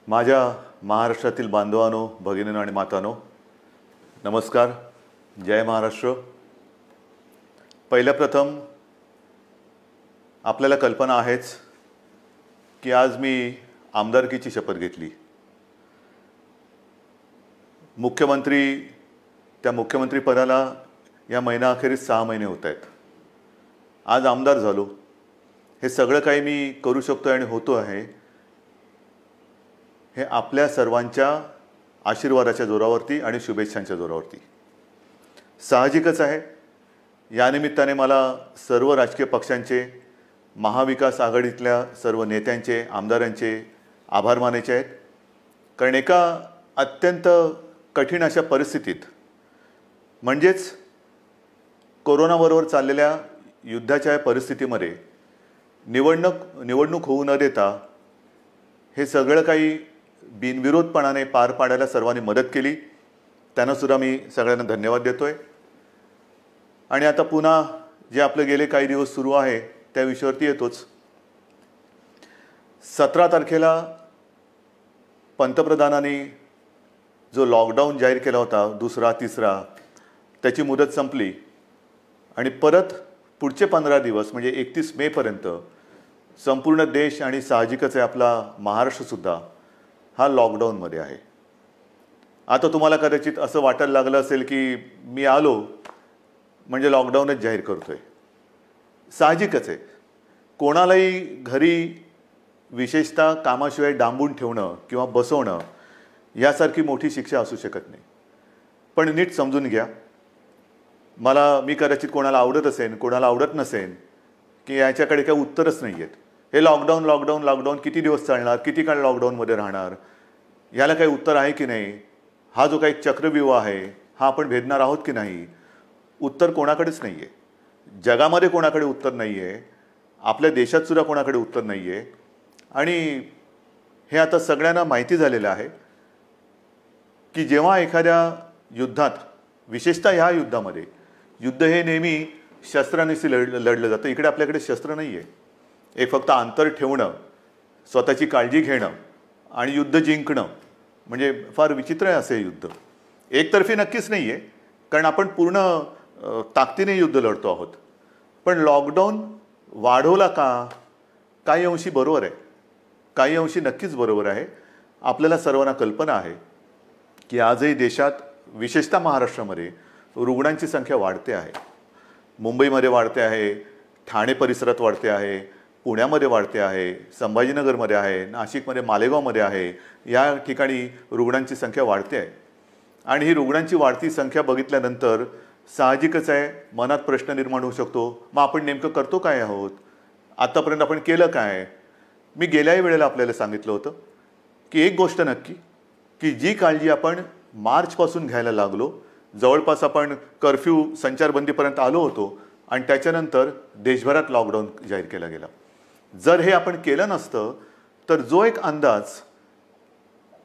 माझ्या महाराष्ट्रातील बांधवांनो, भगिनींनो आणि मातांनो, नमस्कार. जय महाराष्ट्र. पहिल्या प्रथम आपल्याला कल्पना आहेच की आज मी आमदारकीची शपथ घेतली. त्या मुख्यमंत्री पदाला या महिनाअखेरीस 6 महिने होत आहेत. आज आमदार झालो. हे सगळं काही मी करू शकतो आणि होतो आहे हे आपल्या सर्वांच्या आशीर्वादाच्या जोरावरती आणि शुभेच्छांच्या जोरावरती. साहजिकच आहे, या निमित्ताने मला सर्व राजकीय पक्षांचे, महाविकास आघाडीतल्या सर्व नेत्यांचे, आमदारांचे आभार मानायचे आहेत. कारण एका अत्यंत कठीण अशा परिस्थितीत, म्हणजेच कोरोनाबरोबर चाललेल्या युद्धाच्या परिस्थितीमध्ये निवडणूक होऊ न देता हे सगळं काही बिनविरोधपणाने पार पाडायला सर्वांनी मदत केली. त्यांना सुद्धा मी सगळ्यांना धन्यवाद देतोय. आणि आता पुन्हा जे आपले गेले काही दिवस सुरू आहे त्या विषयावरती येतोच. 17 तारखेला पंतप्रधानांनी जो लॉकडाऊन जाहीर केला होता, दुसरा तिसरा, त्याची मुदत संपली आणि परत पुढचे 15 दिवस म्हणजे 31 मे पर्यंत संपूर्ण देश आणि साहजिकच आहे आपला महाराष्ट्रसुद्धा हा लॉकडाऊनमध्ये आहे. आता तुम्हाला कदाचित असं वाटायला लागलं असेल की मी आलो म्हणजे लॉकडाऊनच जाहीर करतोय. साहजिकच आहे, कोणालाही घरी विशेषतः कामाशिवाय डांबून ठेवणं किंवा बसवणं यासारखी मोठी शिक्षा असू शकत नाही. पण नीट समजून घ्या, मी कदाचित कोणाला आवडत असेल, कोणाला आवडत नसेल, की याच्याकडे काही उत्तरच नाही आहेत. हे लॉकडाऊन किती दिवस चालणार, किती काळ लॉकडाऊनमध्ये राहणार, याला काही उत्तर आहे की नाही, हा जो काही चक्रव्यूह आहे हा आपण भेदणार आहोत की नाही, उत्तर कोणाकडेच नाही आहे. जगामध्ये कोणाकडे उत्तर नाही आहे, आपल्या देशातसुद्धा कोणाकडे उत्तर नाही आहे. आणि हे आता सगळ्यांना माहिती झालेलं आहे की जेव्हा एखाद्या युद्धात, विशेषतः ह्या युद्धामध्ये, युद्ध हे नेहमी शस्त्रांनीच लढलं जातं. इकडे आपल्याकडे शस्त्र नाही आहे. एक फक्त अंतर ठेवणं, स्वतःची काळजी घेणं आणि युद्ध जिंकणं, म्हणजे फार विचित्र आहे असे युद्ध. एकतर्फी नक्कीच नाही आहे, कारण आपण पूर्ण ताकदीने युद्ध लढतो आहोत. पण लॉकडाऊन वाढवला का? काही अंशी बरोबर आहे, काही अंशी नक्कीच बरोबर आहे. आपल्याला सर्वांना कल्पना आहे की आजही देशात, विशेषतः महाराष्ट्रामध्ये रुग्णांची संख्या वाढते आहे. मुंबईमध्ये वाढते आहे, ठाणे परिसरात वाढते आहे, पुण्यामध्ये वाढते आहे, संभाजीनगरमध्ये आहे, नाशिकमध्ये, मालेगावमध्ये आहे. या ठिकाणी रुग्णांची संख्या वाढते आहे. आणि ही रुग्णांची वाढती संख्या बघितल्यानंतर साहजिकच आहे मनात प्रश्न निर्माण होऊ शकतो, मग आपण नेमकं करतो काय आहोत, आतापर्यंत आपण केलं काय? मी गेल्याही वेळेला आपल्याला सांगितलं होतं की एक गोष्ट नक्की, की जी काळजी आपण मार्चपासून घ्यायला लागलो, जवळपास आपण कर्फ्यू, संचारबंदीपर्यंत आलो होतो आणि त्याच्यानंतर देशभरात लॉकडाऊन जाहीर केला गेला. जर हे आपण केलं नसतं तर जो एक अंदाज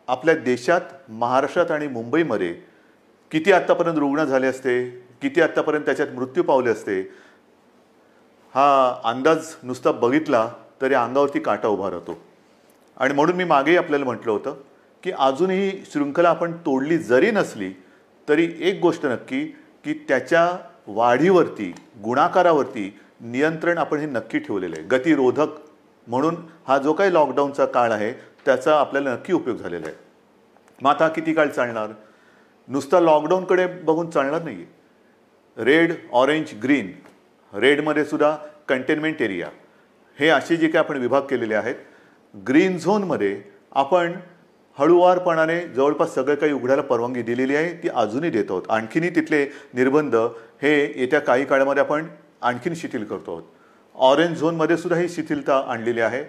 आपल्या देशात, महाराष्ट्रात आणि मुंबईमध्ये किती आत्तापर्यंत रुग्ण झाले असते, किती आत्तापर्यंत त्याच्यात मृत्यू पावले असते, हा अंदाज नुसता बघितला तरी अंगावरती काटा उभा राहतो. आणि म्हणून मी मागेही आपल्याला म्हटलं होतं की अजूनही शृंखला आपण तोडली जरी नसली तरी एक गोष्ट नक्की, की त्याच्या वाढीवरती, गुणाकारावरती नियंत्रण आपण हे नक्की ठेवलेलं आहे. गतिरोधक म्हणून हा जो काही लॉकडाऊनचा काळ आहे त्याचा आपल्याला नक्की उपयोग झालेला आहे. मग आता किती काळ चालणार? नुसता लॉकडाऊनकडे बघून चालणार नाही. रेड, ऑरेंज, ग्रीन, रेडमध्ये सुद्धा कंटेनमेंट एरिया, हे असे जे काही आपण विभाग केलेले आहेत. ग्रीन झोनमध्ये आपण हळूवारपणाने जवळपास सगळं काही उघडायला परवानगी दिलेली आहे, ती अजूनही देत आहोत. आणखीनही तिथले निर्बंध हे येत्या काही काळामध्ये आपण आणखीन शिथिल करतो आहोत. ऑरेंज झोनमध्ये सुद्धा ही शिथिलता आणलेली आहे.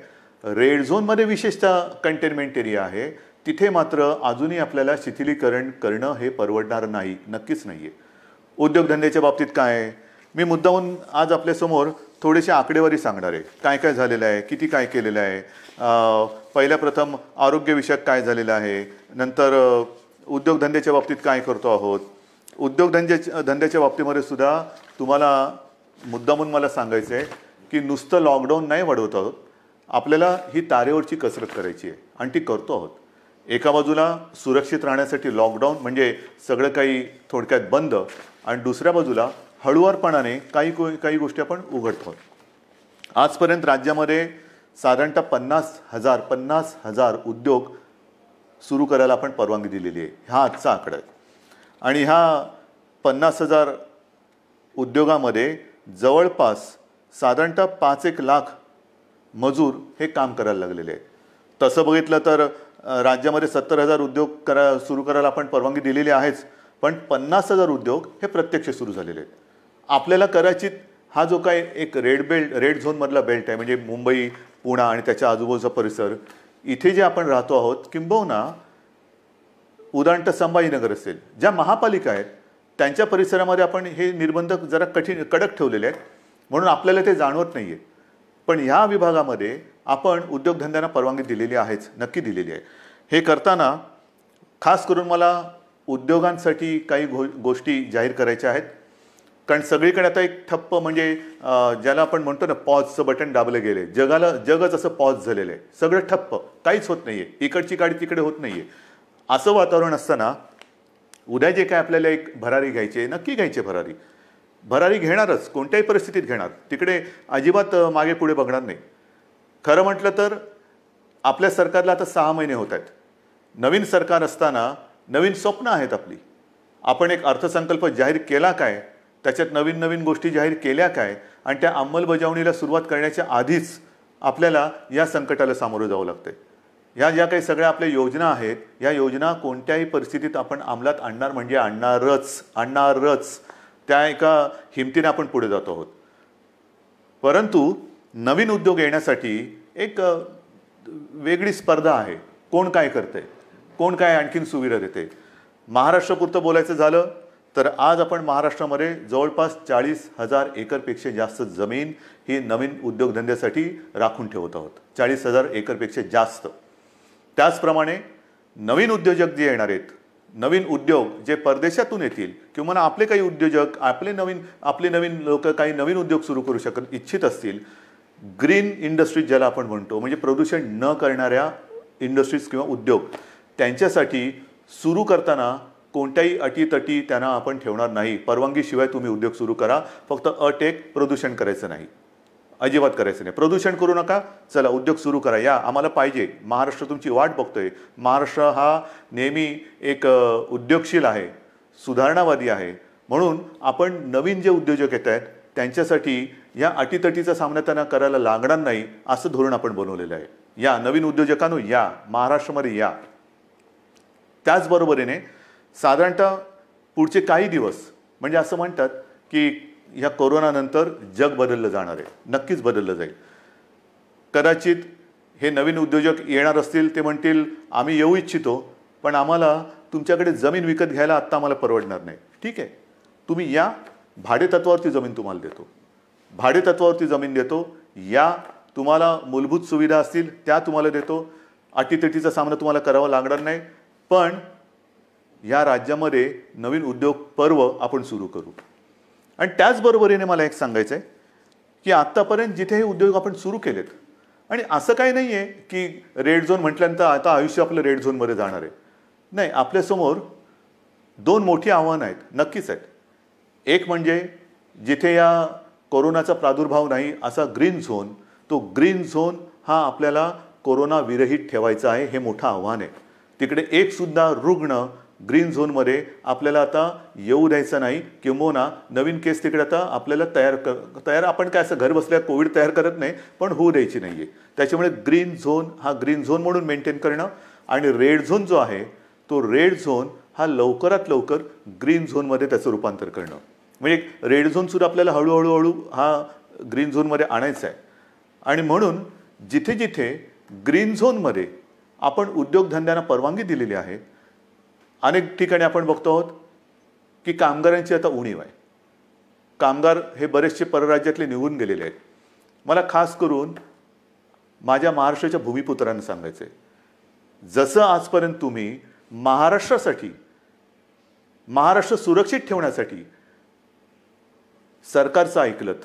रेड झोनमध्ये विशेषतः कंटेनमेंट एरिया आहे, तिथे मात्र अजूनही आपल्याला शिथिलीकरण करणं हे परवडणार नाही, नक्कीच नाही आहे. उद्योगधंद्याच्या बाबतीत काय आहे, मी मुद्दामून आज आपल्यासमोर थोडेसे आकडेवारी सांगणार आहे. काय काय झालेलं आहे, किती काय केलेलं आहे. पहिल्या प्रथम आरोग्यविषयक काय झालेलं आहे, नंतर उद्योगधंद्याच्या बाबतीत काय करतो आहोत. धंद्याच्या बाबतीमध्ये सुद्धा तुम्हाला मुद्दामून मला सांगायचं आहे की नुसतं लॉकडाऊन नाही वाढवत आहोत, आपल्याला ही तारेवरची कसरत करायची आहे आणि ती करतो आहोत. एका बाजूला सुरक्षित राहण्यासाठी लॉकडाऊन म्हणजे सगळं काही थोडक्यात बंद, आणि दुसऱ्या बाजूला हळुवारपणाने काही गोष्टी आपण उघडतो. आजपर्यंत राज्यामध्ये साधारणतः 50,000 उद्योग सुरू करायला आपण परवानगी दिलेली आहे. हा आजचा आकडा आहे. आणि ह्या 50,000 उद्योगामध्ये जवळपास साधारणतः 5-1 लाख मजूर हे काम करायला लागलेले आहेत. तसं बघितलं तर राज्यामध्ये 70,000 उद्योग सुरू करायला आपण परवानगी दिलेली आहेच, पण 50,000 उद्योग हे प्रत्यक्ष सुरू झालेले आहेत. आपल्याला कदाचित हा जो काय एक रेड झोनमधला बेल्ट आहे, म्हणजे मुंबई, पुणे आणि त्याच्या आजूबाजूचा परिसर, इथे जे आपण राहतो आहोत, किंबहुना उदाहरणतः संभाजीनगर असेल, ज्या महापालिका आहेत त्यांच्या परिसरामध्ये आपण हे निर्बंध जरा कडक ठेवलेले आहेत, म्हणून आपल्याला ते जाणवत नाही आहे. पण ह्या विभागामध्ये आपण उद्योगधंद्यांना परवानगी दिलेली आहेच, नक्की दिलेली आहे. हे करताना खास करून मला उद्योगांसाठी काही गोष्टी जाहीर करायच्या आहेत. कारण सगळीकडे आता एक ठप्प, म्हणजे ज्याला आपण म्हणतो ना, पॉजचं बटन दाबलं गेले. जगच असं पॉज झालेलं आहे. सगळं ठप्प, काहीच होत नाही आहे. इकडची गाडी तिकडे होत नाही आहे. असं वातावरण असताना उद्या जे काय आपल्याला एक भरारी घ्यायची, नक्की घ्यायची भरारी घेणारच, कोणत्याही परिस्थितीत घेणार. तिकडे अजिबात मागे पुढे बघणार नाही. खरं म्हटलं तर आपल्या सरकारला आता 6 महिने होत आहेत. नवीन सरकार असताना नवीन स्वप्न आहेत आपली. आपण एक अर्थसंकल्प जाहीर केला काय, त्याच्यात नवीन गोष्टी जाहीर केल्या काय, आणि त्या अंमलबजावणीला सुरुवात करण्याच्या आधीच आपल्याला या संकटाला सामोरं जावं लागतंय. ह्या ज्या काही सगळ्या आपल्या योजना आहेत, या योजना कोणत्याही परिस्थितीत आपण अंमलात आणणार म्हणजे आणणारच. त्या एका हिमतीने आपण पुढे जातो आहोत. परंतु नवीन उद्योग येण्यासाठी एक वेगळी स्पर्धा आहे. कोण काय करतंय, कोण काय आणखीन सुविधा देते. महाराष्ट्रापुरतं बोलायचं झालं तर आज आपण महाराष्ट्रामध्ये जवळपास 40,000 एकरपेक्षा जास्त जमीन ही नवीन उद्योगधंद्यासाठी राखून ठेवत आहोत. 40,000 एकरपेक्षा जास्त. त्याचप्रमाणे नवीन उद्योजक जे येणार आहेत, नवीन उद्योग जे परदेशातून येतील, किंवा आपले काही उद्योजक आपले नवीन लोक काही नवीन उद्योग सुरू करू इच्छित असतील, ग्रीन इंडस्ट्रीज ज्याला आपण म्हणतो, म्हणजे प्रदूषण न करणाऱ्या इंडस्ट्रीज किंवा उद्योग, त्यांच्यासाठी सुरू करताना कोणत्याही अटीतटी त्यांना आपण ठेवणार नाही. परवानगीशिवाय तुम्ही उद्योग सुरू करा. फक्त अट एक, प्रदूषण करायचं नाही, अजिबात करायचं नाही. प्रदूषण करू नका, चला उद्योग सुरू करा, या आम्हाला पाहिजे. महाराष्ट्र तुमची वाट बघतोय. महाराष्ट्र हा नेहमी एक उद्योगशील आहे, सुधारणावादी आहे. म्हणून आपण नवीन जे उद्योजक येत आहेत त्यांच्यासाठी या अटीतटीचा सामना त्यांना करायला लागणार नाही, असं धोरण आपण बनवलेलं आहे. या नवीन उद्योजकांनो, या महाराष्ट्रामध्ये या. त्याचबरोबरीने साधारणतः पुढचे काही दिवस, म्हणजे असं म्हणतात की ह्या कोरोनानंतर जग बदललं जाणार आहे. नक्कीच बदललं जाईल. कदाचित हे नवीन उद्योजक येणार असतील, ते म्हणतील आम्ही येऊ इच्छितो, पण आम्हाला तुमच्याकडे जमीन विकत घ्यायला आत्ता आम्हाला परवडणार नाही. ठीक आहे, तुम्ही या, भाडेतत्वावरती जमीन तुम्हाला देतो, भाडेतत्वावरती जमीन देतो. या, तुम्हाला मूलभूत सुविधा असतील त्या तुम्हाला देतो. अटीतटीचा सामना तुम्हाला करावा लागणार नाही. पण या राज्यामध्ये नवीन उद्योग पर्व आपण सुरू करू. आणि त्याचबरोबरीने मला एक सांगायचं आहे की आत्तापर्यंत जिथे हे उद्योग आपण सुरू केलेत, आणि असं काही नाही आहे की रेड झोन म्हटल्यानंतर आता आयुष्य आपलं रेड झोनमध्ये जाणार आहे. नाही, आपल्यासमोर 2 मोठी आव्हानं आहेत, नक्कीच आहेत. एक म्हणजे जिथे या कोरोनाचा प्रादुर्भाव नाही असा ग्रीन झोन, तो ग्रीन झोन हा आपल्याला कोरोना विरहित ठेवायचा आहे. हे मोठं आव्हान आहे. तिकडे एक सुद्धा रुग्ण ग्रीन झोनमध्ये आपल्याला आता येऊ द्यायचं नाही. किंबहुना नवीन केस तिकडे आता आपल्याला तयार आपण काय असं घर बसल्या कोविड तयार करत नाही, पण होऊ द्यायची नाही आहे. त्याच्यामुळे ग्रीन झोन हा ग्रीन झोन म्हणून मेंटेन करणं, आणि रेड झोन जो आहे तो रेड झोन हा लवकरात लवकर ग्रीन झोनमध्ये त्याचं रूपांतर करणं. म्हणजे रेड झोनसुद्धा आपल्याला हळूहळू हा ग्रीन झोनमध्ये आणायचा आहे. आणि म्हणून जिथे जिथे ग्रीन झोनमध्ये आपण उद्योगधंद्यांना परवानगी दिलेली आहे, अनेक ठिकाणी आपण बघतो आहोत की कामगारांची आता उणीव आहे. कामगार हे बरेचसे परराज्यातले निघून गेलेले आहेत. मला खास करून माझ्या महाराष्ट्राच्या भूमिपुत्रांना सांगायचं आहे, जसं आजपर्यंत तुम्ही महाराष्ट्रासाठी, महाराष्ट्र सुरक्षित ठेवण्यासाठी सरकारचं ऐकलत,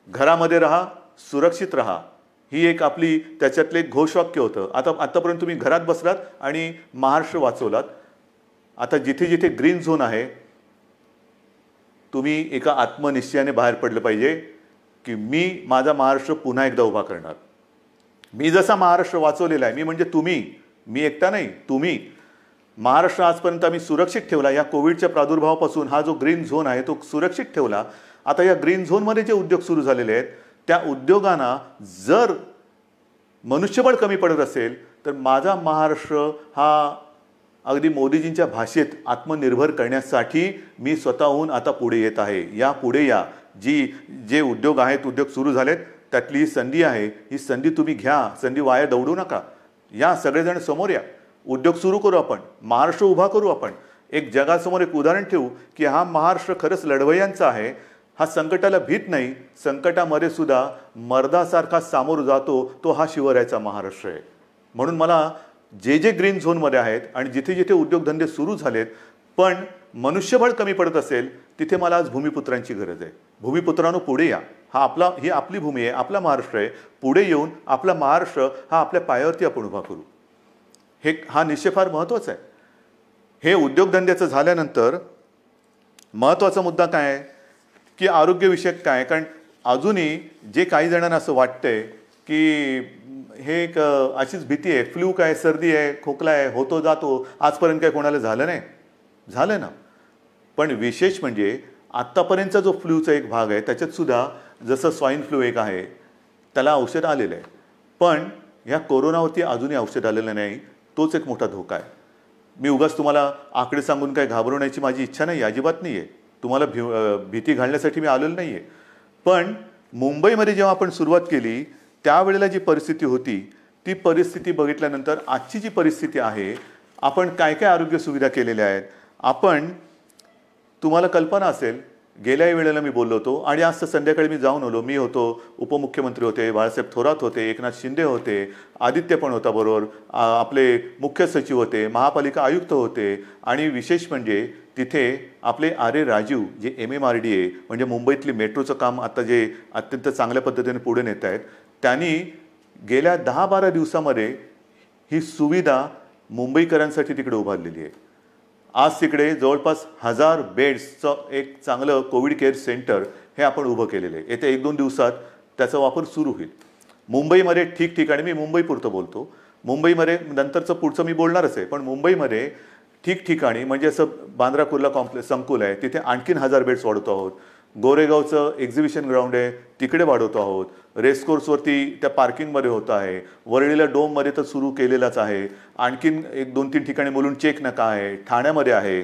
घरामध्ये राहा, सुरक्षित राहा, ही एक आपली त्याच्यातले एक घोषवाक्य होतं. आतापर्यंत तुम्ही घरात बसलात आणि महाराष्ट्र वाचवलात. आता जिथे जिथे ग्रीन झोन आहे, तुम्ही एका आत्मनिश्चयाने बाहेर पडलं पाहिजे की मी माझा महाराष्ट्र पुन्हा एकदा उभा करणार. मी जसा महाराष्ट्र वाचवलेला आहे, मी म्हणजे तुम्ही, मी एकटा नाही, तुम्ही. महाराष्ट्र आजपर्यंत आम्ही सुरक्षित ठेवला. या कोविडच्या प्रादुर्भावापासून हा जो ग्रीन झोन आहे तो सुरक्षित ठेवला. आता या ग्रीन झोनमध्ये जे उद्योग सुरू झालेले आहेत त्या उद्योगांना जर मनुष्यबळ कमी पडत असेल तर माझा महाराष्ट्र हा अगदी मोदीजींच्या भाषेत आत्मनिर्भर करण्यासाठी मी स्वतःहून आता पुढे येत आहे. या पुढे या. जे उद्योग आहेत, उद्योग सुरू झालेत, त्यातली ही संधी आहे. ही संधी तुम्ही घ्या. संधी वाया दौडू नका. या सगळेजण समोर या. उद्योग सुरू करू आपण. महाराष्ट्र उभा करू आपण. एक जगासमोर एक उदाहरण ठेवू की हा महाराष्ट्र खरंच लढवय्यांचा आहे. हा संकटाला भीत नाही. संकटामध्ये सुद्धा मर्दासारखा सामोर जातो. तो हा शिवरायाचा महाराष्ट्र आहे. म्हणून मला जे ग्रीन झोनमध्ये आहेत आणि जिथे जिथे उद्योगधंदे सुरू झालेत पण मनुष्यबळ कमी पडत असेल तिथे मला आज भूमिपुत्रांची गरज आहे. भूमिपुत्रांनो पुढे या. ही आपली भूमी आहे, आपला महाराष्ट्र आहे. पुढे येऊन आपला महाराष्ट्र हा आपल्या पायावरती आपण उभा करू. हा निश्चय फार महत्त्वाचा आहे. हे उद्योगधंद्याचं झाल्यानंतर महत्त्वाचा मुद्दा काय आहे की आरोग्यविषयक काय. कारण अजूनही जे काही जणांना असं वाटतंय की हे एक अशीच भीती आहे, फ्लू काय, सर्दी आहे, खोकला आहे, होतो जातो, आजपर्यंत काय कोणाला झालं नाही. झालं ना. पण विशेष म्हणजे आत्तापर्यंतचा जो फ्लूचा एक भाग आहे त्याच्यात सुद्धा जसं स्वाईन फ्लू एक आहे त्याला औषध आलेलं आहे. पण ह्या कोरोनावरती अजूनही औषध आलेलं नाही. तोच एक मोठा धोका आहे. मी उगाच तुम्हाला आकडे सांगून काय घाबरवण्याची माझी इच्छा नाही, अजिबात नाही आहे. तुम्हाला भीती घालण्यासाठी मी आलेलो नाही आहे. पण मुंबईमध्ये जेव्हा आपण सुरुवात केली त्यावेळेला जी परिस्थिती होती ती परिस्थिती बघितल्यानंतर आजची जी परिस्थिती आहे, आपण काय काय आरोग्य सुविधा केलेल्या आहेत. तुम्हाला कल्पना असेल, गेल्याही वेळेला मी बोललो होतो आणि आज संध्याकाळी मी जाऊन आलो. मी होतो, उपमुख्यमंत्री होते, बाळासाहेब थोरात होते, एकनाथ शिंदे होते, आदित्य पण होता बरोबर, आपले मुख्य सचिव होते, महापालिका आयुक्त होते आणि विशेष म्हणजे तिथे आपले आरे राजीव जे MMRDA म्हणजे मुंबईतली मेट्रोचं काम आता जे अत्यंत चांगल्या पद्धतीने पुढे नेत आहेत, त्यांनी गेल्या 10-12 दिवसामध्ये ही सुविधा मुंबईकरांसाठी तिकडे उभारलेली आहे. आज तिकडे जवळपास 1000 बेड्सचं एक चांगलं कोविड केअर सेंटर हे आपण उभं केलेलं आहे. येत्या 1-2 दिवसात त्याचा वापर सुरू होईल. मुंबईमध्ये ठिकठिकाणी, मी मुंबईपुरतं बोलतो, मुंबईमध्ये नंतरचं पुढचं मी बोलणारच आहे, पण मुंबईमध्ये ठिकठिकाणी म्हणजे असं बांद्रा कुर्ला कॉम्प्लेक्स संकुल आहे तिथे आणखीन 1000 बेड्स वाढवतो आहोत. गोरेगावचं एक्झिबिशन ग्राउंड आहे तिकडे वाढवतो आहोत. रेसकोर्सवरती त्या पार्किंगमध्ये होतं आहे. वरळीला डोममध्ये तर सुरू केलेलाच आहे. आणखीन 1-2-3 ठिकाणी मुलुंड चेक नाका आहे, ठाण्यामध्ये आहे.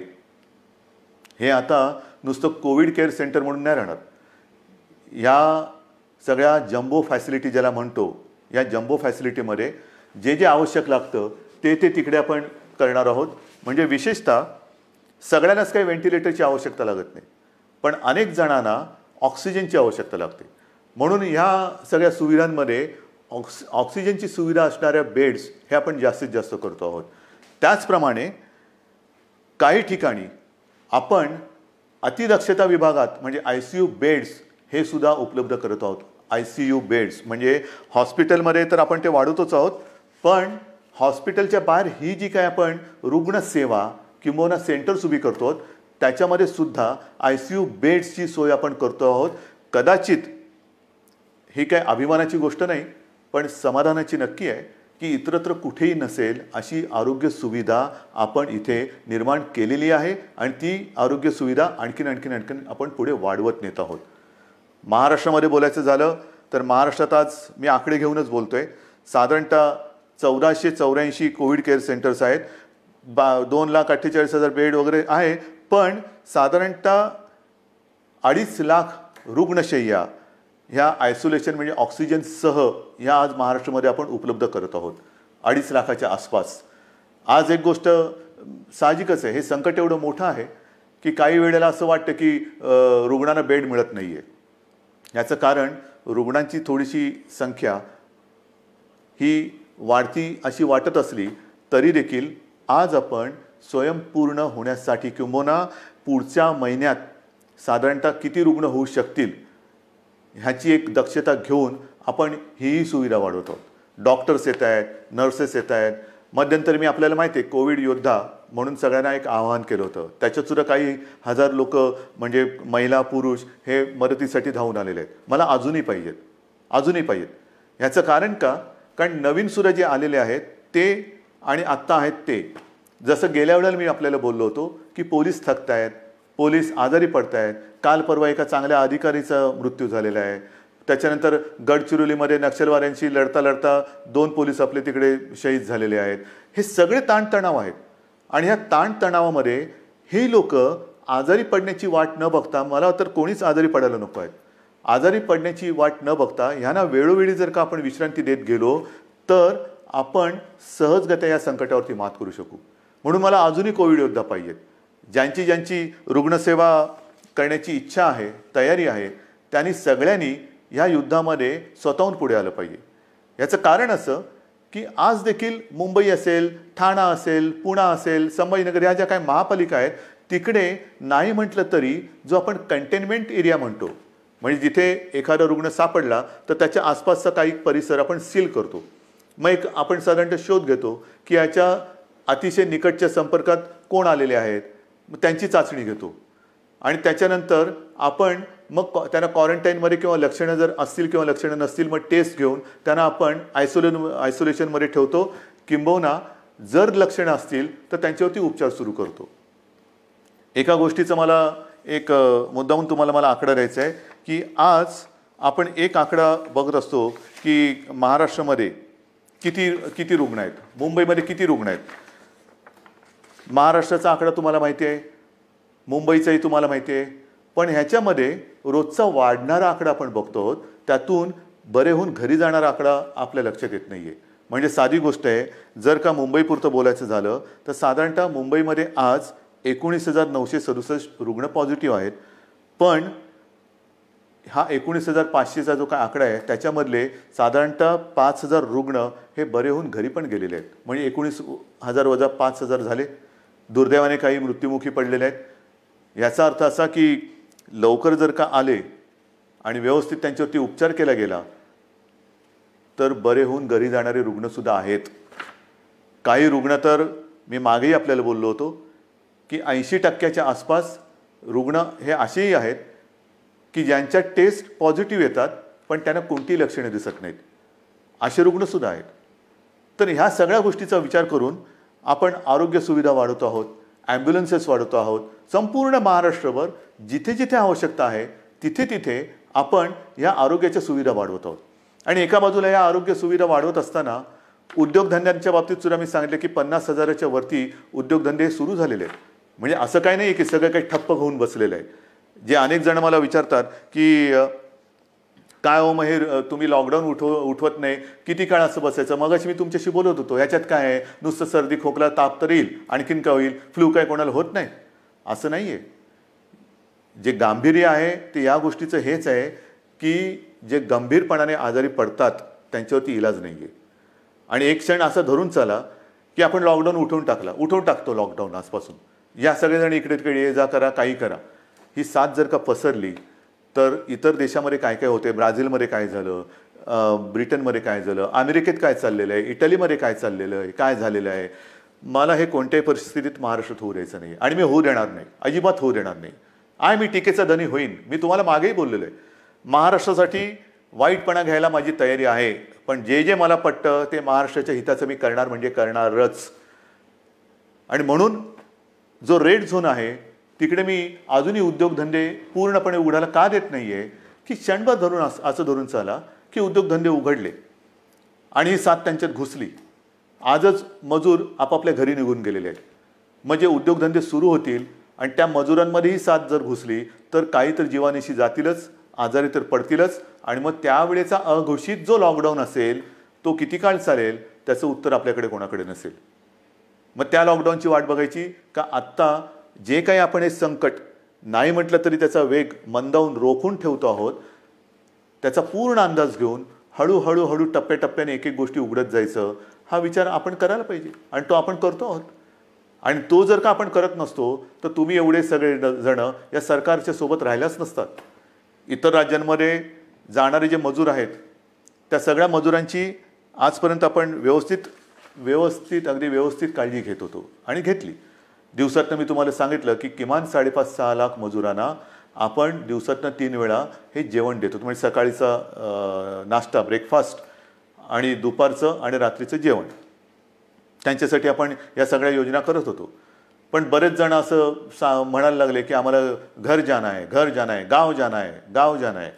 हे आता नुसतं कोविड केअर सेंटर म्हणून नाही राहणार. या सगळ्या जम्बो फॅसिलिटी ज्याला म्हणतो, या जम्बो फॅसिलिटीमध्ये जे आवश्यक लागतं ते तिकडे आपण करणार आहोत. म्हणजे विशेषतः सगळ्यांनाच काही व्हेंटिलेटरची आवश्यकता लागत नाही, पण अनेक जणांना ऑक्सिजनची आवश्यकता लागते. म्हणून ह्या सगळ्या सुविधांमध्ये ऑक्सिजनची सुविधा असणाऱ्या बेड्स हे आपण जास्तीत जास्त करतो आहोत. त्याचप्रमाणे काही ठिकाणी आपण अतिदक्षता विभागात म्हणजे ICU बेड्स हे सुद्धा उपलब्ध करत आहोत. ICU बेड्स म्हणजे हॉस्पिटलमध्ये तर आपण ते वाढवतोच आहोत, पण हॉस्पिटलच्या बाहेर ही जी काय आपण रुग्णसेवा किंवा सेंटर्स उभी करतो त्याच्यामध्ये सुद्धा ICU बेड्सची सोय आपण करतो आहोत. कदाचित ही काय अभिमानाची गोष्ट नाही, पण समाधानाची नक्की आहे की इतरत्र कुठेही नसेल अशी आरोग्य सुविधा आपण इथे निर्माण केलेली आहे आणि ती आरोग्य सुविधा आणखीन आपण पुढे वाढवत नेत आहोत. महाराष्ट्रामध्ये बोलायचं झालं तर महाराष्ट्रात आज मी आकडे घेऊनच बोलतोय, साधारणतः 1484 कोविड केअर सेंटर्स आहेत. 2,48,000 बेड वगैरे आहे, पण साधारणतः 2.5 लाख रुग्णशय्या ह्या आयसोलेशन म्हणजे ऑक्सिजनसह ह्या आज महाराष्ट्रामध्ये आपण उपलब्ध करत आहोत. 2.5 लाखाच्या आसपास. आज एक गोष्ट साहजिकच आहे, हे संकट एवढं मोठं आहे की काही वेळेला असं वाटतं की रुग्णांना बेड मिळत नाही आहे. याचं कारण रुग्णांची थोडीशी संख्या ही वाढती अशी वाटत असली तरी देखील आज आपण स्वयंपूर्ण होण्यासाठी किंबहुना पुढच्या महिन्यात साधारणतः किती रुग्ण होऊ शकतील ह्याची एक दक्षता घेऊन आपण हीही सुविधा वाढवत आहोत. डॉक्टर्स येत आहेत, नर्सेस येत आहेत. मध्यंतरी मी आपल्याला माहिती आहे कोविड योद्धा म्हणून सगळ्यांना एक आवाहन केलं होतं. त्याच्यातसुद्धा काही हजार लोक म्हणजे महिला पुरुष हे मदतीसाठी धावून आलेले आहेत. मला अजूनही पाहिजेत. ह्याचं कारण का? कारण नवीनसुद्धा जे आलेले आहेत ते आणि आत्ता आहेत ते, जसं गेल्या वेळेला मी आपल्याला बोललो होतो की पोलीस थकत आहेत, पोलीस आजारी पडत आहेत. काल परवा एका चांगल्या अधिकारीचा मृत्यू झालेला आहे. त्याच्यानंतर गडचिरोलीमध्ये नक्षलवाद्यांशी लढता लढता 2 पोलीस आपले तिकडे शहीद झालेले आहेत. हे सगळे ताणतणाव आहेत आणि ह्या ताणतणावामध्ये हे लोक आजारी पडण्याची वाट न बघता, मला तर कोणीच आजारी पडायला नको आहेत, आजारी पडण्याची वाट न बघता ह्यांना वेळोवेळी जर का आपण विश्रांती देत गेलो तर आपण सहजगत्या या संकटावरती मात करू शकू. म्हणून मला अजूनही कोविड योद्धा पाहिजेत. ज्यांची रुग्णसेवा करण्याची इच्छा आहे, तयारी आहे, त्यांनी सगळ्यांनी ह्या युद्धामध्ये स्वतःहून पुढे आलं पाहिजे. याचं कारण असं की आज देखील मुंबई असेल, ठाणा असेल, पुणे असेल, संभाजीनगर ह्या ज्या काही महापालिका आहेत तिकडे नाही म्हटलं तरी जो आपण कंटेनमेंट एरिया म्हणतो, म्हणजे जिथे एखादा रुग्ण सापडला तर त्याच्या आसपासचा काही परिसर आपण सील करतो. मग एक आपण साधारणतः शोध घेतो की याच्या अतिशय निकटच्या संपर्कात कोण आलेले आहेत, मग त्यांची चाचणी घेतो आणि त्याच्यानंतर आपण मग त्यांना क्वारंटाईनमध्ये किंवा लक्षणं जर असतील किंवा लक्षणं नसतील मग टेस्ट घेऊन त्यांना आपण आयसोलेशनमध्ये ठेवतो. किंबहुना जर लक्षणं असतील तर त्यांच्यावरती उपचार सुरू करतो. एका गोष्टीचं मला एक मुद्दाहून तुम्हाला मला आकडा द्यायचा आहे की आज आपण एक आकडा बघत असतो की महाराष्ट्रामध्ये किती रुग्ण आहेत, मुंबईमध्ये किती रुग्ण आहेत. महाराष्ट्राचा आकडा तुम्हाला माहिती आहे, मुंबईचाही तुम्हाला माहिती आहे, पण ह्याच्यामध्ये रोजचा वाढणारा आकडा आपण बघतो आहोत. त्यातून बरे होऊन घरी जाणारा आकडा आपल्या लक्षात येत नाही आहे. म्हणजे साधी गोष्ट आहे, जर का मुंबईपुरतं बोलायचं झालं तर साधारणतः मुंबईमध्ये आज 19,967 रुग्ण पॉझिटिव्ह आहेत. पण हा 19,500चा जो काय आकडा आहे त्याच्यामधले साधारणतः 5,000 रुग्ण हे बरे होऊन घरी पण गेलेले आहेत. म्हणजे 19,000 वजा 5,000 झाले. दुर्दैवाने काही मृत्युमुखी पडलेले आहेत. याचा अर्थ असा की लवकर जर का आले आणि व्यवस्थित त्यांच्यावरती उपचार केला गेला तर बरे होऊन घरी जाणारे रुग्णसुद्धा आहेत. काही रुग्ण तर मी मागेही आपल्याला बोललो होतो की 80% आसपास रुग्ण हे असेही आहेत की ज्यांच्या टेस्ट पॉझिटिव्ह येतात पण त्यांना कोणतीही लक्षणे दिसत नाहीत. असे रुग्णसुद्धा आहेत. तर ह्या सगळ्या गोष्टीचा विचार करून आपण आरोग्य सुविधा वाढवतो आहोत, ॲम्ब्युलन्सेस वाढवतो आहोत. संपूर्ण महाराष्ट्रभर जिथे जिथे आवश्यकता आहे तिथे तिथे आपण ह्या आरोग्याच्या सुविधा वाढवत आहोत. आणि एका बाजूला या आरोग्य सुविधा वाढवत असताना उद्योगधंद्यांच्या बाबतीत सुद्धा मी सांगितलं की 50,000च्या वरती उद्योगधंदे सुरू झालेले आहेत. म्हणजे असं काही नाही की सगळं काही ठप्प होऊन बसलेलं आहे. जे अनेक जण मला विचारतात की काय हो मग हे तुम्ही लॉकडाऊन उठवत नाही, किती काळ असं बसायचं. मगाशी मी तुमच्याशी बोलत होतो, ह्याच्यात काय आहे, नुसतं सर्दी खोकला ताप तर येईल, आणखीन काय होईल, फ्लू काय कोणाला होत नाही असं नाही आहे. जे गांभीर्य आहे ते या गोष्टीचं हेच आहे की जे गंभीरपणाने आजारी पडतात त्यांच्यावरती इलाज नाही आहे. आणि एक क्षण असं धरून चला की आपण लॉकडाऊन उठवून टाकतो लॉकडाऊन आजपासून, या सगळेजण इकडे तिकडे ये जा करा, काही करा. ही साथ जर का पसरली तर इतर देशामध्ये काय काय होते, ब्राझीलमध्ये काय झालं, ब्रिटनमध्ये काय झालं, अमेरिकेत काय चाललेलं आहे, इटलीमध्ये काय चाललेलं आहे, काय झालेलं आहे. मला हे कोणत्याही परिस्थितीत महाराष्ट्रात होऊ द्यायचं नाही आणि मी होऊ देणार नाही, अजिबात होऊ देणार नाही. मी टीकेचा धनी होईन. मी तुम्हाला मागेही बोललेलं आहे, महाराष्ट्रासाठी वाईटपणा घ्यायला माझी तयारी आहे, पण जे जे मला पटतं ते महाराष्ट्राच्या हिताचं मी करणार म्हणजे करणारच. आणि म्हणून जो रेड झोन आहे तिकडे मी अजूनही उद्योगधंदे पूर्णपणे उघडायला का देत नाही आहे की क्षणभर धरून असं धरून चाला की उद्योगधंदे उघडले आणि ही साथ त्यांच्यात घुसली. आजच मजूर आपापल्या घरी निघून गेलेले आहेत. म्हणजे उद्योगधंदे सुरू होतील आणि त्या मजुरांमध्येही साथ जर घुसली तर काही तर जीवानिशी जातीलच, आजारी तर पडतीलच. आणि मग त्यावेळेचा अघोषित जो लॉकडाऊन असेल तो किती काळ चालेल त्याचं उत्तर आपल्याकडे कोणाकडे नसेल. मग त्या लॉकडाऊनची वाट बघायची का आत्ता जे काही आपण हे संकट नाही म्हटलं तरी त्याचा वेग मंदावून रोखून ठेवतो आहोत, त्याचा पूर्ण अंदाज घेऊन हळूहळू टप्प्याटप्प्याने एक एक गोष्टी उघडत जायचं, हा विचार आपण करायला पाहिजे आणि तो आपण करतो आहोत. आणि तो जर का आपण करत नसतो तर तुम्ही एवढे सगळे जण या सरकारच्या सोबत राहिल्याच नसतात. इतर राज्यांमध्ये जाणारे जे मजूर आहेत त्या सगळ्या मजुरांची आजपर्यंत आपण अगदी व्यवस्थित काळजी घेत होतो आणि घेतली. दिवसातनं मी तुम्हाला सांगितलं की किमान 5.5-6 लाख मजुरांना आपण दिवसातनं 3 वेळा हे जेवण देतो. म्हणजे सकाळीचा नाश्ता ब्रेकफास्ट आणि दुपारचं आणि रात्रीचं जेवण, त्यांच्यासाठी आपण या सगळ्या योजना करत होतो. पण बरेच जण असं म्हणायला लागले की आम्हाला घर जाना आहे, गाव जाना आहे.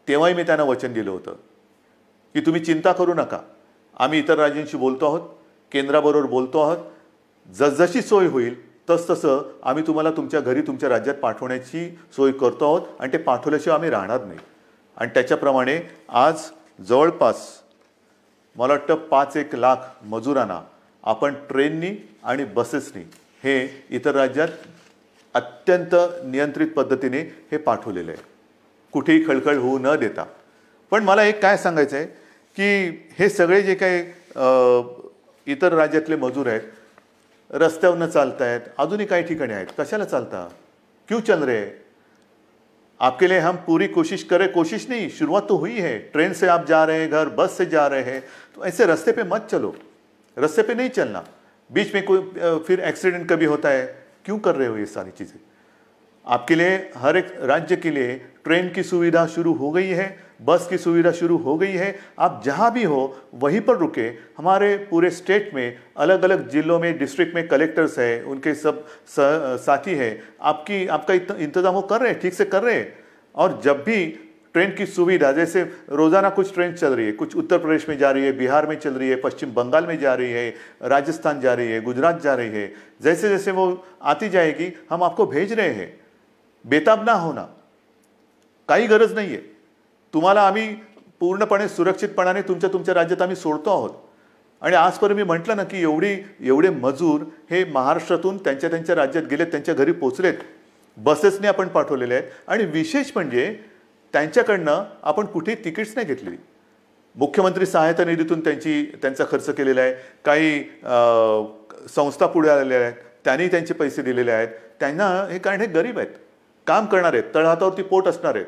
तेव्हाही मी त्यांना वचन दिलं होतं की तुम्ही चिंता करू नका, आम्ही इतर राज्यांशी बोलतो आहोत, केंद्राबरोबर बोलतो आहोत. जसजशी सोय होईल तसतसं आम्ही तुम्हाला तुमच्या घरी तुमच्या राज्यात पाठवण्याची सोय करतो आहोत आणि ते पाठवल्याशिवाय आम्ही राहणार नाही. आणि त्याच्याप्रमाणे आज जवळपास मला वाटतं 5-1 लाख मजुरांना आपण ट्रेननी आणि बसेसनी हे इतर राज्यात अत्यंत नियंत्रित पद्धतीने हे पाठवलेलं आहे, कुठेही खळखळ होऊ न देता. पण मला एक काय सांगायचं आहे की हे सगळे जे काही इतर राज्यातले मजूर आहेत, रस्त्यावरनं चालत आहेत, अजूनही काही ठिकाणी आहेत, कशाला चालता, क्यों चल रहे? आपके लिए हम पूरी कोशिश नहीं, शुरुआत तो हुई है. ट्रेन से आप जा रहे हैं घर, बस से जा रहे हैं, तो ऐसे रास्ते पे मत चलो, रास्ते पे नहीं चलना. बीच में कोई फिर एक्सीडेंट कभी होता है, क्यों कर रहे हो ये सारी चीज़ें? आपके लिए हर एक राज्य के लिए ट्रेन की सुविधा शुरू हो गई है, बस की सुविधा शुरू हो गई है. आप जहाँ भी हो वहीं पर रुके. हमारे पूरे स्टेट में अलग अलग जिलों में डिस्ट्रिक्ट में कलेक्टर्स हैं, उनके सब साथी हैं, आपका इंतजाम वो कर रहे हैं, ठीक से कर रहे हैं. और जब भी ट्रेन की सुविधा, जैसे रोज़ाना कुछ ट्रेन चल रही है, कुछ उत्तर प्रदेश में जा रही है, बिहार में चल रही है, पश्चिम बंगाल में जा रही है, राजस्थान जा रही है, गुजरात जा रही है, जैसे जैसे वो आती जाएगी हम आपको भेज रहे हैं. बेताब ना होना, काही गरज नाही आहे. तुम्हाला आम्ही पूर्णपणे सुरक्षितपणाने तुमच्या राज्यात आम्ही सोडतो आहोत. आणि आजपर्यंत मी म्हटलं ना की एवढे मजूर हे महाराष्ट्रातून त्यांच्या राज्यात गेलेत, त्यांच्या घरी पोचलेत, बसेसने आपण पाठवलेले आहेत. आणि विशेष म्हणजे त्यांच्याकडनं आपण कुठेही तिकीट्स नाही घेतलेली. मुख्यमंत्री सहायता निधीतून त्यांचा खर्च केलेला आहे. काही संस्था पुढे आलेल्या आहेत, त्यांनी त्यांचे पैसे दिलेले आहेत. त्यांना हे कारण हे गरीब आहेत, काम करणार आहेत, तळहातावरती पोट असणार आहेत.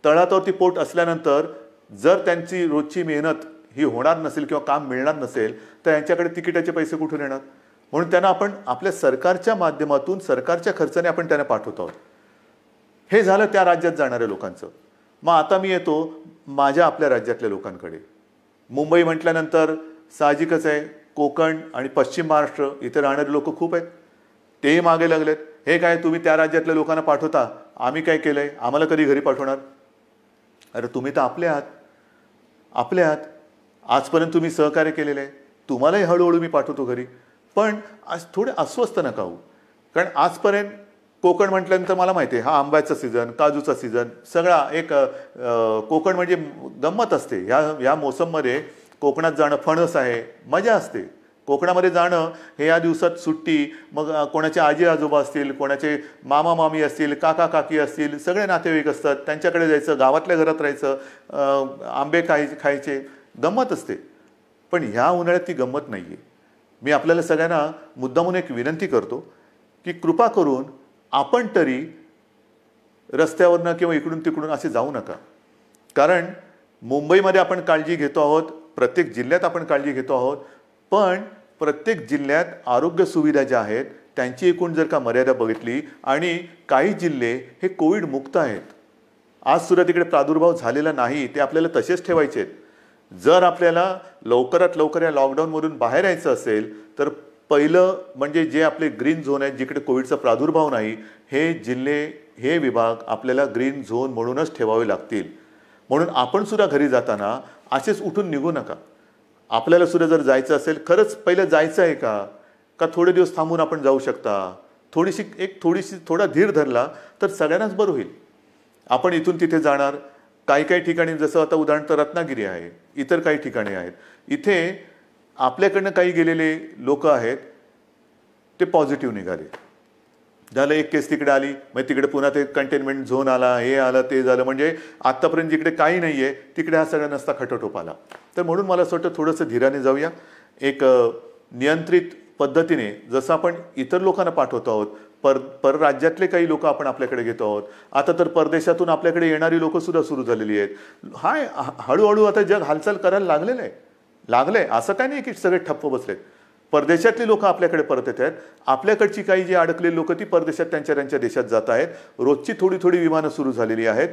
तळहातावरती पोट असल्यानंतर जर त्यांची रोजची मेहनत ही होणार नसेल किंवा काम मिळणार नसेल तर यांच्याकडे तिकिटाचे पैसे कुठून येणार? म्हणून त्यांना आपण आपल्या सरकारच्या माध्यमातून सरकारच्या खर्चाने आपण त्यांना पाठवतो आहोत. हे झालं त्या राज्यात जाणाऱ्या लोकांचं. मग आता मी येतो माझ्या आपल्या राज्यातल्या लोकांकडे. मुंबई म्हटल्यानंतर साहजिकच आहे कोकण आणि पश्चिम महाराष्ट्र इथे राहणारे लोक खूप आहेत. तेही मागे लागलेत. हे काय तुम्ही त्या राज्यातल्या लोकांना पाठवता, आम्ही काय केलंय, आम्हाला कधी घरी पाठवणार? अरे तुम्ही तर आपले आहात. आजपर्यंत तुम्ही सहकार्य केलेलं आहे, तुम्हालाही हळूहळू मी पाठवतो घरी. पण आज थोडे अस्वस्थ नका होऊ. कारण आजपर्यंत कोकण म्हटल्यानंतर मला माहिती आहे हा आंब्याचा सीझन, काजूचा सीझन, सगळा एक कोकण म्हणजे गंमत असते. ह्या मोसममध्ये कोकणात जाणं फणस आहे, मजा असते. कोकणामध्ये जाणं हे या दिवसात सुट्टी, मग कोणाचे आजी आजोबा असतील, कोणाचे मामा मामी असतील, काका काकी असतील, सगळे नातेवाईक असतात, त्यांच्याकडे जायचं, गावातल्या घरात राहायचं, आंबे खायचे, गंमत असते. पण ह्या उन्हाळ्यात ती गंमत नाही आहे. मी आपल्याला सगळ्यांना मुद्दामून एक विनंती करतो की कृपा करून आपण तरी रस्त्यावरनं किंवा इकडून तिकडून असे जाऊ नका. कारण मुंबईमध्ये आपण काळजी घेतो आहोत, प्रत्येक जिल्ह्यात आपण काळजी घेतो आहोत, पण प्रत्येक जिल्ह्यात आरोग्य सुविधा ज्या आहेत त्यांची एकूण जर का मर्यादा बघितली आणि काही जिल्हे हे कोविड मुक्त आहेत, आज सुद्धा तिकडे प्रादुर्भाव झालेला नाही, ते आपल्याला तसेच ठेवायचे आहेत. जर आपल्याला लवकरात लवकर या लॉकडाऊनमधून बाहेर यायचं असेल तर पहिलं म्हणजे जे आपले ग्रीन झोन आहेत जिकडे कोविडचा प्रादुर्भाव नाही, हे जिल्हे हे विभाग आपल्याला ग्रीन झोन म्हणूनच ठेवावे लागतील. म्हणून आपण सुद्धा घरी जाताना असेच उठून निघू नका. आपल्याला सुद्धा जर जायचं असेल, खरंच पहिलं जायचं आहे का थोडे दिवस थांबून आपण जाऊ शकता, थोडा धीर धरला तर सगळ्यांनाच बरं होईल. आपण इथून तिथे जाणार, काही ठिकाणी जसं आता उदाहरण तर रत्नागिरी आहे, इतर काही ठिकाणी आहेत, इथे आपल्याकडनं काही गेलेले लोक आहेत ते पॉझिटिव्ह निघाले. झालं एक केस तिकडे आली, मग तिकडे पुन्हा ते कंटेनमेंट झोन आला, हे आलं ते झालं, म्हणजे आत्तापर्यंत जिकडे काही नाही आहे तिकडे हा सगळा नसता खटोटोप आला. तर म्हणून मला असं वाटतं थोडंसं धीराने जाऊया. एक नियंत्रित पद्धतीने जसं आपण इतर लोकांना पाठवतो आहोत परराज्यातले काही लोक आपण आपल्याकडे घेतो आहोत. आता तर परदेशातून आपल्याकडे येणारी लोक सुद्धा सुरू झालेली आहेत. हळूहळू आता जग हालचाल करायला लागलंय. असं काही नाही की सगळे ठप्प बसलेत. परदेशातली लोक आपल्याकडे परत येत आहेत. आपल्याकडची काही जी अडकलेली लोक ती परदेशात त्यांच्या देशात जात आहेत. रोजची थोडी विमानं सुरू झालेली आहेत.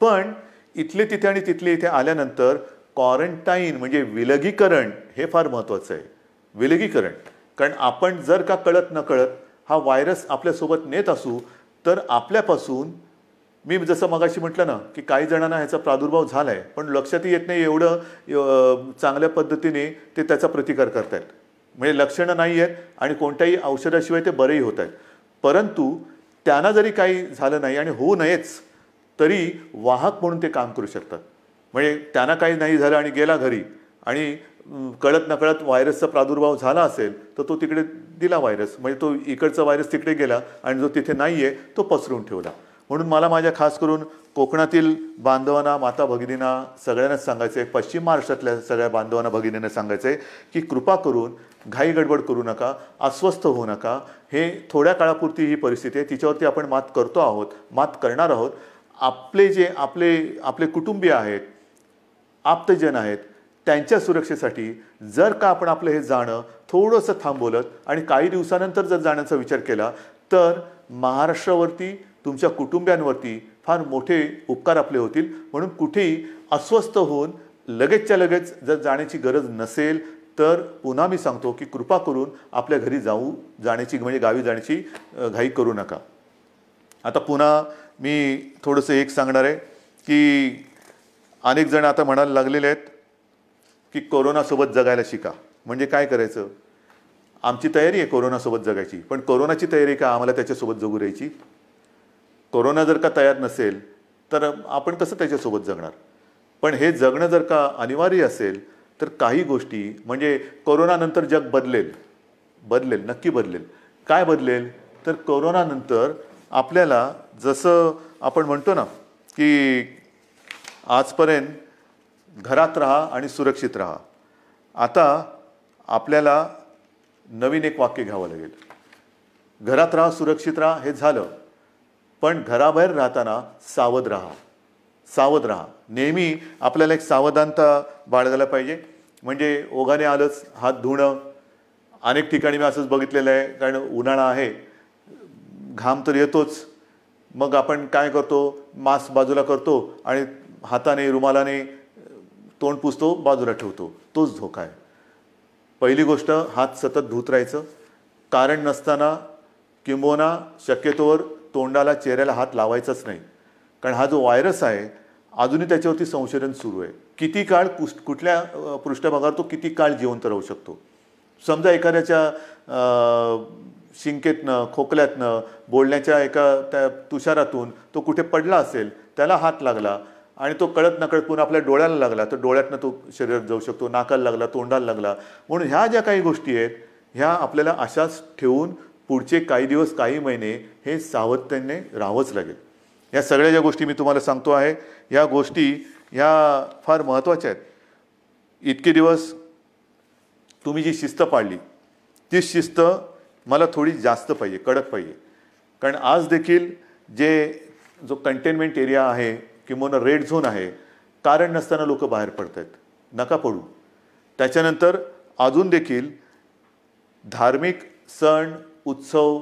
पण इथले तिथे आणि तिथले इथे आल्यानंतर क्वारंटाईन म्हणजे विलगीकरण हे फार महत्त्वाचं आहे. विलगीकरण, कारण आपण जर का कळत नकळत हा व्हायरस आपल्यासोबत नेत असू तर आपल्यापासून, मी जसं मगाशी म्हटलं ना की काही जणांना ह्याचा प्रादुर्भाव झालाय पण लक्षातही येत नाही एवढं चांगल्या पद्धतीने ते त्याचा प्रतिकार करतायत. म्हणजे लक्षणं नाही आहेत आणि कोणत्याही औषधाशिवाय ते बरेही होत आहेत. परंतु त्यांना जरी काही झालं नाही आणि होऊ नयेच तरी वाहक म्हणून ते काम करू शकतात. म्हणजे त्यांना काही नाही झालं आणि गेला घरी आणि कळत नकळत व्हायरसचा प्रादुर्भाव झाला असेल तर तो तिकडे दिला व्हायरस, म्हणजे तो इकडचा व्हायरस तिकडे गेला आणि जो तिथे नाही आहे तो पसरून ठेवला. म्हणून मला माझ्या खास करून कोकणातील बांधवांना, माता भगिनींना सगळ्यांनाच सांगायचं आहे, पश्चिम महाराष्ट्रातल्या सगळ्या बांधवांना भगिनींना सांगायचं आहे की कृपा करून घाई गडबड करू नका, अस्वस्थ होऊ नका. हे थोड्या काळापुरती ही परिस्थिती आहे, तिच्यावरती आपण मात करतो आहोत, मात करणार आहोत. आपले कुटुंबीय आहेत, आप्तजन आहेत, त्यांच्या सुरक्षेसाठी जर का आपण आपलं हे जाणं थोडंसं थांबवलं आणि काही दिवसानंतर जर जाण्याचा विचार केला तर महाराष्ट्रावरती, तुमच्या कुटुंबियांवरती फार मोठे उपकार आपले होतील. म्हणून कुठेही अस्वस्थ होऊन लगेचच्या लगेच जर जाण्याची गरज नसेल तर पुन्हा मी सांगतो की कृपा करून आपल्या घरी जाण्याची म्हणजे गावी जाण्याची घाई करू नका. आता पुन्हा मी थोडंसं एक सांगणार आहे की अनेक जण आता म्हणायला लागलेले आहेत की कोरोनासोबत जगायला शिका. म्हणजे काय करायचं? आमची तयारी आहे कोरोनासोबत जगायची, पण कोरोनाची तयारी का आम्हाला त्याच्यासोबत जगू द्यायची? कोरोना जर का तयार नसेल तर आपण कसं त्याच्यासोबत जगणार? पण हे जगणं जर का अनिवार्य असेल तर काही गोष्टी, म्हणजे कोरोनानंतर जग बदलेल, नक्की बदलेल. काय बदलेल? तर कोरोनानंतर आपल्याला जसं आपण म्हणतो ना की आजपर्यंत घरात राहा आणि सुरक्षित राहा, आता आपल्याला नवीन एक वाक्य घ्यावं लागेल. घरात राहा, सुरक्षित राहा हे झालं, पण घराबाहेर राहताना सावध राहा. नेहमी आपल्याला एक सावधानता बाळगायला पाहिजे. म्हणजे ओघाने आलंच हात धुणं. अनेक ठिकाणी मी असंच बघितलेलं आहे, कारण उन्हाळा आहे, घाम तर येतोच, मग आपण काय करतो, मास्क बाजूला करतो आणि हाताने रुमालाने तोंड पुसतो, बाजूला ठेवतो. तोच धोका आहे. पहिली गोष्ट, हात सतत धुत राहायचं. कारण नसताना किंबहुना शक्यतोवर तोंडाला, चेहऱ्याला हात लावायचाच नाही. कारण हा जो व्हायरस आहे अजूनही त्याच्यावरती संशोधन सुरू आहे. किती काळ कुठल्या पृष्ठभागावर तो किती काळ जिवंत राहू शकतो. समजा एखाद्याच्या शिंकेतनं, खोकल्यातनं, बोलण्याच्या एका त्या तुषारातून तो कुठे पडला असेल, त्याला हात लागला आणि तो कळत नकळत पुन्हा आपल्या डोळ्याला लागला तर डोळ्यातनं तो शरीरात जाऊ शकतो, नाकाला लागला, तोंडाला लागला. म्हणून ह्या ज्या काही गोष्टी आहेत ह्या आपल्याला अशाच ठेवून पुढचे काही दिवस, काही महिने हे सावधतेने राहावंच लागेल. या सगळ्या ज्या गोष्टी मी तुम्हाला सांगतो आहे, या गोष्टी ह्या फार महत्त्वाच्या आहेत. इतके दिवस तुम्ही जी शिस्त पाळली ती शिस्त मला थोडी जास्त पाहिजे, कडक पाहिजे. कारण आज देखील जो कंटेनमेंट एरिया आहे किंवा रेड झोन आहे, कारण नसताना लोक बाहेर पडत आहेत. नका पडू. त्याच्यानंतर अजून देखील धार्मिक सण, उत्सव,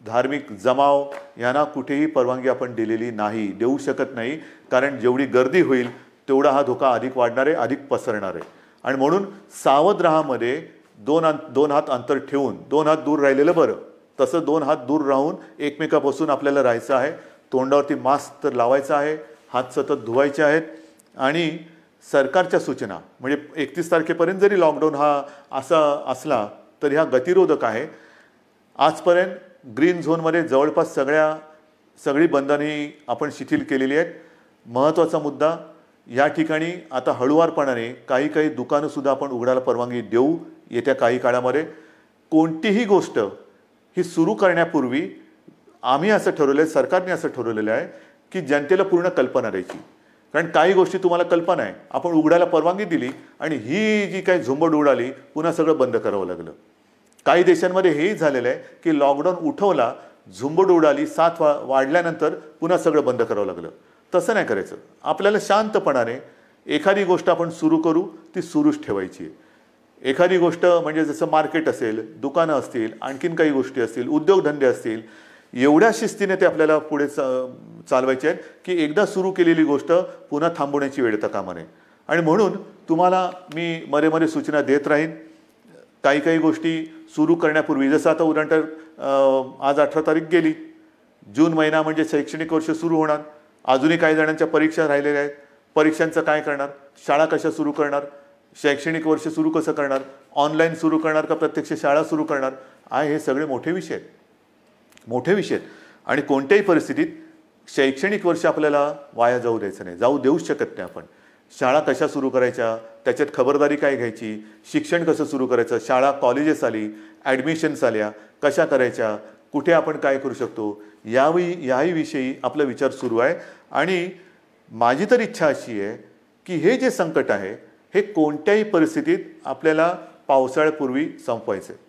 धार्मिक जमाव यांना कुठेही परवानगी आपण दिलेली नाही, देऊ शकत नाही. कारण जेवढी गर्दी होईल तेवढा हा धोका अधिक वाढणार आहे, अधिक पसरणार आहे. आणि म्हणून सावध राहामध्ये दोन हात अंतर ठेवून, 2 हात दूर राहिलेलं बरं. तसं 2 हात दूर राहून एकमेकापासून आपल्याला राहायचं आहे. तोंडावरती मास्क तर लावायचा आहे, हात सतत धुवायचे आहेत. आणि सरकारच्या सूचना, म्हणजे 31 तारखेपर्यंत जरी लॉकडाऊन हा असा असला तर ह्या गतिरोधक आहे. आजपर्यंत ग्रीन झोनमध्ये जवळपास सगळी बंधने आपण शिथिल केलेली आहेत. महत्त्वाचा मुद्दा, या ठिकाणी आता हळुवारपणाने काही दुकानंसुद्धा आपण उघडायला परवानगी देऊ येत्या काही काळामध्ये. कोणतीही गोष्ट ही सुरू करण्यापूर्वी आम्ही असं ठरवलं आहे, सरकारने असं ठरवलेलं आहे की जनतेला पूर्ण कल्पना द्यायची. कारण काही गोष्टी तुम्हाला कल्पना आहे, आपण उघडायला परवानगी दिली आणि ही जी काही झुंबड उडाली पुन्हा सगळं बंद करावं लागलं. काही देशांमध्ये हेही झालेलं आहे की लॉकडाऊन उठवला झुंबड उडाली, साथ वाढल्यानंतर पुन्हा सगळं बंद करावं लागलं. तसं नाही करायचं. आपल्याला शांतपणाने एखादी गोष्ट आपण सुरू करू, ती सुरूच ठेवायची. एखादी गोष्ट म्हणजे जसं मार्केट असेल, दुकानं असतील, आणखीन काही गोष्टी असतील, उद्योगधंदे असतील, एवढ्या शिस्तीने ते आपल्याला पुढे चालवायचे आहेत की एकदा सुरू केलेली गोष्ट पुन्हा थांबवण्याची वेळ येता कामा नये. आणि म्हणून तुम्हाला मी मध्ये सूचना देत राहीन. काही काही गोष्टी सुरू करण्यापूर्वी, जसं आता उदाहरणार्थ आज 18 तारीख गेली, जून महिना म्हणजे शैक्षणिक वर्ष सुरू होणार. अजूनही काही जणांच्या परीक्षा राहिलेल्या आहेत. परीक्षांचं काय करणार, शाळा कशा सुरू करणार, शैक्षणिक वर्ष सुरू कसं करणार, ऑनलाईन सुरू करणार का प्रत्यक्ष शाळा सुरू करणार, हे सगळे मोठे विषय आहेत. मोठे विषय आहेत. आणि कोणत्याही परिस्थितीत शैक्षणिक वर्ष आपल्याला वाया जाऊ द्यायचं नाही, जाऊ देऊच शकत नाही आपण. शाळा कशा सुरू करायच्या, त्याच्यात खबरदारी काय घ्यायची, शिक्षण कसं सुरू करायचं, शाळा कॉलेजेस आली, ॲडमिशन्स आल्या, कशा करायच्या, कुठे आपण काय करू शकतो, याही विषयी आपला विचार सुरू आहे. आणि माझी तर इच्छा अशी आहे की हे जे संकट आहे हे कोणत्याही परिस्थितीत आपल्याला पावसाळ्यापूर्वी संपवायचं आहे.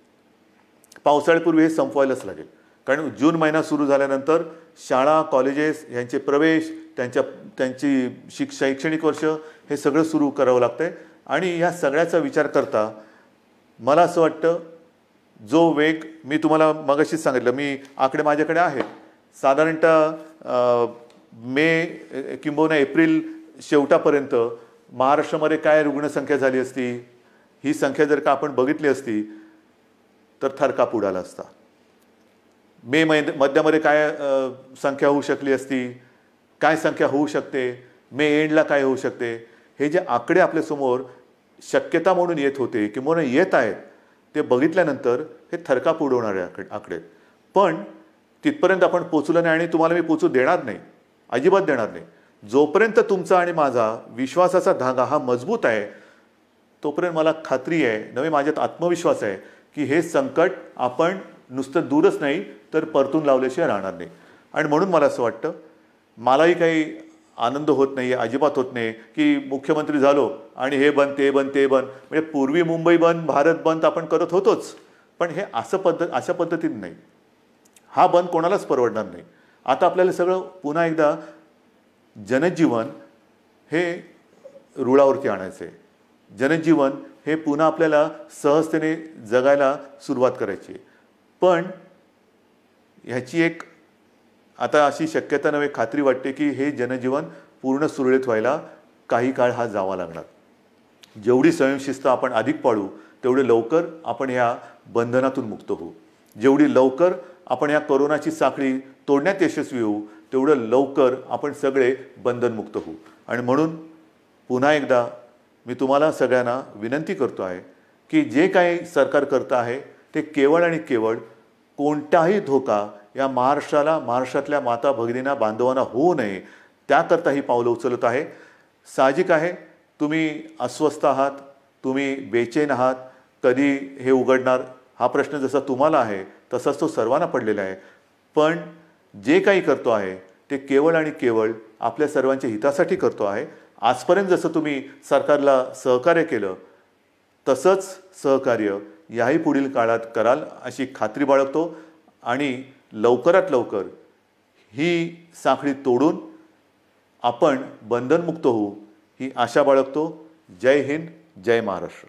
पावसाळ्यापूर्वी हे संपवायलाच लागेल. कारण जून महिना सुरू झाल्यानंतर शाळा कॉलेजेस यांचे प्रवेश, त्यांची शैक्षणिक वर्ष हे सगळं सुरू करावं लागतं आहे. आणि या सगळ्याचा विचार करता मला असं वाटतं, जो वेग मी तुम्हाला मगाशीच सांगितलं, मी आकडे माझ्याकडे आहेत, साधारणतः मे किंबहुना एप्रिल शेवटापर्यंत महाराष्ट्रामध्ये काय रुग्णसंख्या झाली असती, ही संख्या जर का आपण बघितली असती तर थरकाप उडाला असता. मे मध्यामध्ये काय संख्या होऊ शकली असती, काय संख्या होऊ शकते, मे एंडला काय होऊ शकते, हे जे आकडे आपल्यासमोर शक्यता म्हणून येत होते किंवा येत आहेत, ते बघितल्यानंतर हे थरकाप उडवणारे आकडे. पण तिथपर्यंत आपण पोचलो नाही आणि तुम्हाला मी पोचू देणार नाही, अजिबात देणार नाही. जोपर्यंत तुमचा आणि माझा विश्वासाचा धागा हा मजबूत आहे, तोपर्यंत मला खात्री आहे, नवे माझ्यात आत्मविश्वास आहे की हे संकट आपण नुसतं दूरच नाही तर परतून लावल्याशिवाय राहणार नाही. आणि म्हणून मला असं वाटतं, मलाही काही आनंद होत नाही, अजिबात होत नाही की मुख्यमंत्री झालो आणि हे बंद ते बंद ते बंद. म्हणजे पूर्वी मुंबई बंद, भारत बंद आपण करत होतोच, पण हे अशा पद्धतीने नाही. हा बंद कोणालाच परवडणार नाही. आता आपल्याला सगळं पुन्हा एकदा जनजीवन हे रुळावरती आणायचं आहे. जनजीवन हे पुन्हा आपल्याला सहजतेने जगायला सुरुवात करायची आहे. पण ह्याची एक आता अशी शक्यता नव्हे, खात्री वाटते की हे जनजीवन पूर्ण सुरळीत व्हायला काही काळ हा जावा लागणार. जेवढी स्वयंशिस्त आपण अधिक पाळू, तेवढे लवकर आपण ह्या बंधनातून मुक्त होऊ. जेवढी लवकर आपण या कोरोनाची साखळी तोडण्यात यशस्वी होऊ, तेवढं लवकर आपण सगळे बंधनमुक्त होऊ. आणि म्हणून पुन्हा एकदा मी तुम्हाला सगळ्यांना विनंती करतो आहे की जे काही सरकार करतं आहे ते केवळ आणि केवळ कोणताही धोका या महाराष्ट्राला, महाराष्ट्रातल्या माता भगिनींना, बांधवांना होऊ नये, त्याकरता ही पावलं उचलत आहे. साहजिक आहे, तुम्ही अस्वस्थ आहात, तुम्ही बेचैन आहात, कधी हे उघडणार हा प्रश्न जसा तुम्हाला आहे तसाच तो सर्वांना पडलेला आहे. पण जे काही करतो आहे ते केवळ आणि केवळ आपल्या सर्वांच्या हितासाठी करतो आहे. आजपर्यंत जसं तुम्ही सरकारला सहकार्य केलं तसंच सहकार्य याही पुढील काळात कराल अशी खात्री बाळगतो. आणि लवकरात लवकर ही साखळी तोडून आपण बंधनमुक्त होऊ ही आशा बाळगतो. जय हिंद, जय महाराष्ट्र.